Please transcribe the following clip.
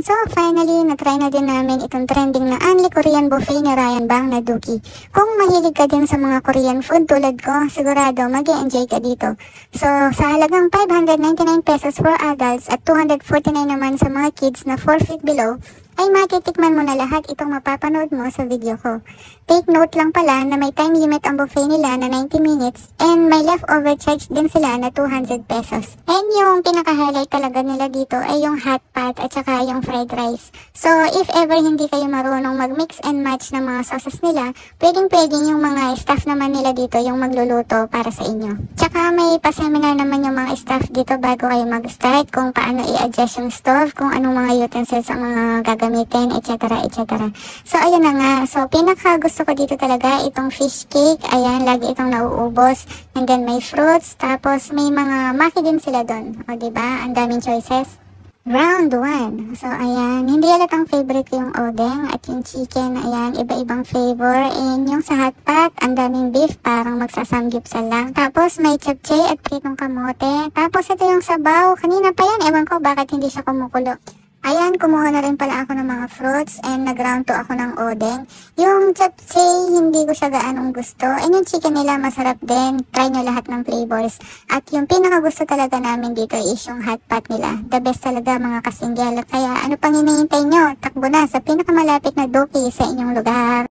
So finally, na-try na din namin itong trending na Only Korean Buffet ni Ryan Bang na Dookie. Kung mahilig ka din sa mga Korean food tulad ko, sigurado mag-e-enjoy ka dito. So sa halagang 599 pesos for adults at 249 naman sa mga kids na 4 feet below, ay matitikman mo na lahat itong mapapanood mo sa video ko. Take note lang pala na may time limit ang buffet nila na 90 minutes and may leftover charge din sila na 200 pesos. And yung pinaka-highlight talaga nila dito ay yung hot pot at saka yung fried rice. So if ever hindi kayo marunong mag-mix and match ng mga sauces nila, pwedeng-pwedeng yung mga staff naman nila dito yung magluluto para sa inyo. Tsaka may pa-seminar naman yung mga staff dito bago kayo mag-start kung paano i-adjust yung stove, kung anong mga utensils ang mga gagamitin, etc. etc. So ayun na nga. So pinaka gusto ko dito talaga itong fish cake. Ayan, lagi itong nauubos. And then may fruits. Tapos may mga maki din sila doon. O diba? Ang daming choices. Round 1. So ayan, hindi halatang favorite ko yung odeng at yung chicken. Ayan, iba-ibang flavor. And yung sa hot pot, ang daming beef, parang magsasamgyupsal lang. Tapos may chapchay at pritong kamote. Tapos ito yung sabaw. Kanina pa yan, ewan ko bakit hindi siya kumukulo. Ayan, kumuha na rin pala ako ng mga fruits and nag-round 2 ako ng odeng. Yung chapchay, hindi ko siya gaanong gusto. And yung chicken nila, masarap din. Try nyo lahat ng flavors. At yung pinaka-gusto talaga namin dito is yung hot pot nila. The best talaga mga kasinggel. Kaya ano pang hinihintay nyo? Takbo na sa pinakamalapit na Dookie sa inyong lugar.